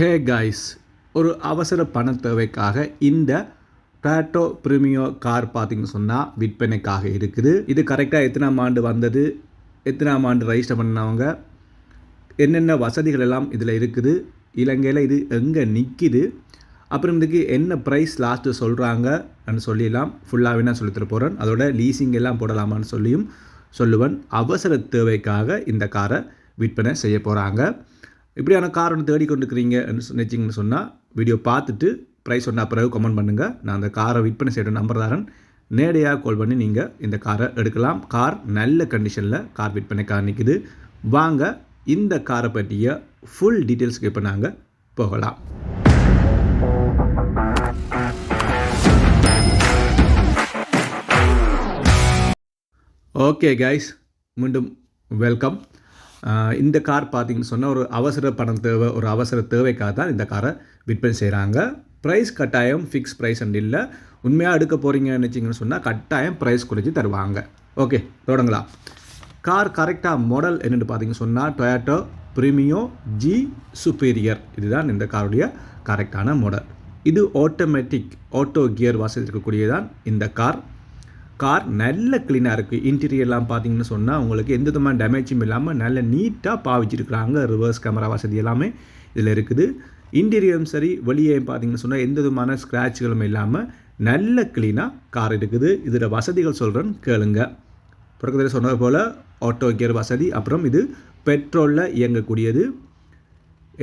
Hey guys, ஒரு அவசர பண தேவைக்காக இந்த டொயோட்டோ ப்ரீமியோ கார் பார்த்திங்கன்னு சொன்னால் விற்பனைக்காக இருக்குது. இது கரெக்டாக எத்தனாம் ஆண்டு வந்தது, எத்தனாம் ஆண்டு ரெஜிஸ்டர் பண்ணவங்க, என்னென்ன வசதிகள் எல்லாம் இதில் இருக்குது, இலங்கையில் இது எங்கே நிற்கிது, அப்புறம் இதுக்கு என்ன ப்ரைஸ் லாஸ்ட்டு சொல்கிறாங்கன்னு சொல்லிடலாம் ஃபுல்லாகவே நான் சொல்லித்தர போகிறேன். அதோட லீசிங் எல்லாம் போடலாமான்னு சொல்லுவேன். அவசர தேவைக்காக இந்த காரை விற்பனை செய்ய போகிறாங்க. இப்படியான கார் ஒன்று தேடிக்கொண்டுருக்கிறீங்கன்னு நினச்சிங்கன்னு சொன்னால் வீடியோ பார்த்துட்டு ப்ரைஸ் சொன்னால் பிறகு கமெண்ட் பண்ணுங்கள். நான் அந்த காரை விற்பனை செய்கிற நம்பர் தரேன், நேரடியாக கால் பண்ணி நீங்கள் இந்த காரை எடுக்கலாம். கார் நல்ல கண்டிஷனில் கார் விற்பனைக்காக நிற்குது. வாங்க இந்த காரை பற்றிய ஃபுல் டீட்டெயில்ஸ்க்கு இப்போ நாங்கள் போகலாம். ஓகே கைஸ், மீண்டும் வெல்கம். இந்த கார் பார்த்திங்கன்னு சொன்னால் ஒரு அவசர பணம் தேவை, ஒரு அவசர தேவைக்காக தான் இந்த காரை விற்பனை செய்கிறாங்க. ப்ரைஸ் கட்டாயம் ஃபிக்ஸ் ப்ரைஸ் அண்ட் இல்லை, உண்மையாக எடுக்க போகிறீங்கன்னு நினச்சிங்கன்னு சொன்னால் கட்டாயம் ப்ரைஸ் குறைச்சி தருவாங்க. ஓகே, தொடங்கலாம். கார் கரெக்டாக மாடல் என்னென்னு பார்த்தீங்கன்னு சொன்னால் டொயோட்டோ ப்ரீமியோ ஜி சுப்பீரியர், இதுதான் இந்த காருடைய கரெக்டான மாடல். இது ஆட்டோமேட்டிக் ஆட்டோ கியர் வசதி இருக்கக்கூடியதான் இந்த கார். கார் நல்ல க்ளீனாக இருக்குது. இன்டீரியர்லாம் பார்த்தீங்கன்னு சொன்னால் உங்களுக்கு எந்த விதமான டேமேஜும் இல்லாமல் நல்ல நீட்டாக பாவிச்சிருக்கிறாங்க. ரிவர்ஸ் கேமரா வசதி எல்லாமே இதில் இருக்குது. இன்டீரியரும் சரி, வெளியே பார்த்தீங்கன்னு சொன்னால் எந்த விதமான ஸ்க்ராட்சுகளும் இல்லாமல் நல்ல க்ளீனாக கார் இருக்குது. இதில் வசதிகள் சொல்கிறேன் கேளுங்க. தொடக்கத்தில் சொன்னது போல் ஆட்டோ கியர் வசதி, அப்புறம் இது பெட்ரோலில் இயங்கக்கூடியது.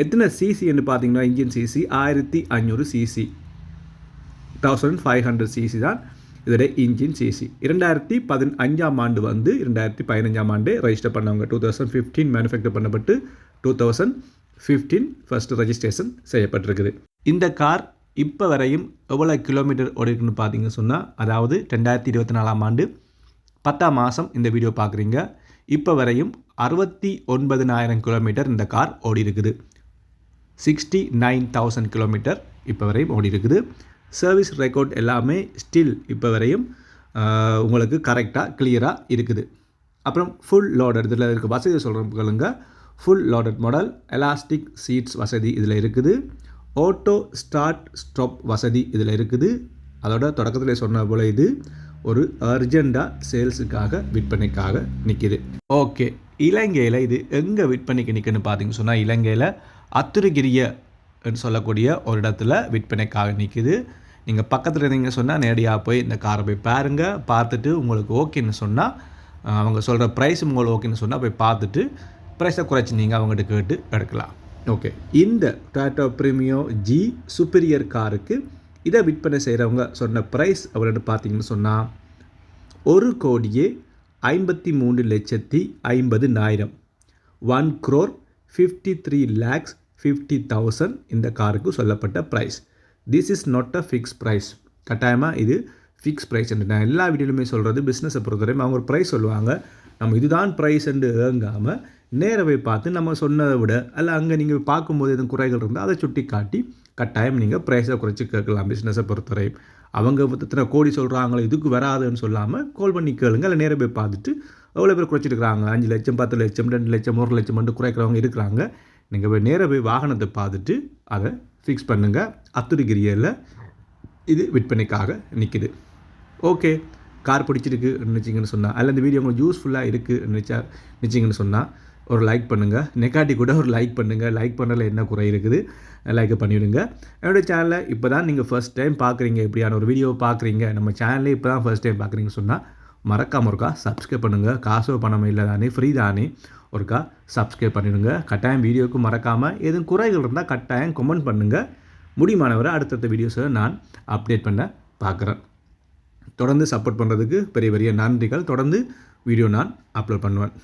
எத்தனை சிசின்னு பார்த்தீங்கன்னா இன்ஜின் சிசி 1500 சிசி, 1500 சிசி தான் இதோடைய இன்ஜின் சிசி. 2015 ஆண்டு வந்து 2015 ஆண்டு ரெஜிஸ்டர் பண்ணவங்க. 2015 மேனுஃபேக்சர் பண்ணப்பட்டு 2015 ஃபஸ்ட்டு ரெஜிஸ்ட்ரேஷன் செய்யப்பட்டிருக்குது. இந்த கார் இப்போ வரையும் எவ்வளோ கிலோமீட்டர் ஓடிருக்குன்னு பார்த்தீங்கன்னு சொன்னால், அதாவது 2024 ஆண்டு 10ஆம் மாதம் இந்த வீடியோ பார்க்குறீங்க. இப்போ வரையும் 69,000 கிலோமீட்டர் இந்த கார் ஓடி இருக்குது. 69,000 கிலோமீட்டர் இப்போ வரையும் ஓடி இருக்குது. சர்வீஸ் ரெக்கார்ட் எல்லாமே ஸ்டில் இப்போ வரையும் உங்களுக்கு கரெக்டாக கிளியராக இருக்குது. அப்புறம் ஃபுல் லோடட், இதில் இருக்க வசதி சொல்கிறவங்களுங்க. Full loaded model, elastic seats வசதி இதில் இருக்குது. ஆட்டோ ஸ்டார்ட் ஸ்டாப் வசதி இதில் இருக்குது. அதோட தொடக்கத்தில் சொன்ன போல் இது ஒரு அர்ஜெண்டாக சேல்ஸுக்காக விற்பனைக்காக நிற்கிது. ஓகே, இலங்கையில் இது எங்கே விற்பனைக்கு நிற்குன்னு பார்த்தீங்கன்னு சொன்னால், இலங்கையில் அத்துருகிரிய சொல்லக்கூடிய ஒரு இடத்துல விற்பனைக்காக நிற்கிது. நீங்கள் பக்கத்தில் இருந்தீங்க சொன்னால் நேரடியாக போய் இந்த காரை போய் பாருங்கள். பார்த்துட்டு உங்களுக்கு ஓகேன்னு சொன்னால், அவங்க சொல்கிற ப்ரைஸ் உங்களுக்கு ஓகேன்னு சொன்னால் போய் பார்த்துட்டு ப்ரைஸை குறைச்சி நீங்கள் அவங்ககிட்ட கேட்டு எடுக்கலாம். ஓகே, இந்த டொயோட்டோ ப்ரீமியோ ஜி சுப்பீரியர் காருக்கு இதை விற்பனை செய்கிறவங்க சொன்ன ப்ரைஸ் எவ்வளோன்னு பார்த்தீங்கன்னு சொன்னால் 1,53,50,000 1,53,50,000 இந்த காருக்கு சொல்லப்பட்ட price. This is not a fix price. கட்டாயமாக இது ஃபிக்ஸ் ப்ரைஸ் என்று நான் எல்லா வீடியோலுமே சொல்கிறது. பிஸ்னஸை பொறுத்தவரையும் அவங்க ஒரு ப்ரைஸ் சொல்லுவாங்க, நம்ம இதுதான் ப்ரைஸ் என்று ஏங்காமல் நேரவை பார்த்து நம்ம சொன்னதை விட அல்ல அங்கே நீங்கள் பார்க்கும்போது எதுவும் குறைகள் இருந்தால் அதை சுட்டி காட்டி கட்டாயம் நீங்கள் ப்ரைஸை குறைச்சி கேட்கலாம். பிஸ்னஸை பொறுத்தவரையும் அவங்க எத்தனை கோடி சொல்கிறாங்களோ இதுக்கு வராதுன்னு சொல்லாமல் கால் பண்ணி கேளுங்க. இல்லை நேரம் போய் பார்த்துட்டு எவ்வளோ பேர் குறைச்சிருக்கிறாங்க, 5 லட்சம் 10 லட்சம் 2 லட்சம் 1 லட்சம் மட்டும் குறைக்கிறவங்க இருக்கிறாங்க. நீங்கள் போய் நேராக போய் வாகனத்தை பார்த்துட்டு அதை ஃபிக்ஸ் பண்ணுங்கள். அத்துருகிரியில் இது விற்பனைக்காக நிற்கிது. ஓகே, கார் பிடிச்சிருக்கு நினச்சிங்கன்னு சொன்னால், அல்ல இந்த வீடியோ உங்களுக்கு யூஸ்ஃபுல்லாக இருக்குது நினச்சிங்கன்னு சொன்னால் ஒரு லைக் பண்ணுங்கள். நெகாட்டி கூட ஒரு லைக் பண்ணுங்கள். லைக் பண்ணுறதுல என்ன குறை இருக்குது, லைக் பண்ணிவிடுங்க. என்னோடய சேனலை இப்போ தான் நீங்கள் ஃபஸ்ட் டைம் பார்க்குறீங்க, இப்படியான ஒரு வீடியோ பார்க்குறீங்க, நம்ம சேனலே இப்போ தான் ஃபஸ்ட் டைம் பார்க்குறீங்கன்னு சொன்னால் மறக்காம ஒருக்கா சப்ஸ்கிரைப் பண்ணுங்கள். காசோ பணம் இல்லை தானே, ஃப்ரீ தானே, ஒருக்கா சப்ஸ்கிரைப் பண்ணிடுங்க. கட்டாயம் வீடியோவுக்கு மறக்காமல் எதுவும் குறைகள் இருந்தால் கட்டாயம் கமெண்ட் பண்ணுங்கள். முடியுமானவரை அடுத்தடுத்த வீடியோஸை நான் அப்டேட் பண்ண பார்க்குறேன். தொடர்ந்து சப்போர்ட் பண்ணுறதுக்கு பெரிய பெரிய நன்றிகள். தொடர்ந்து வீடியோ நான் அப்லோட் பண்ணுவேன்.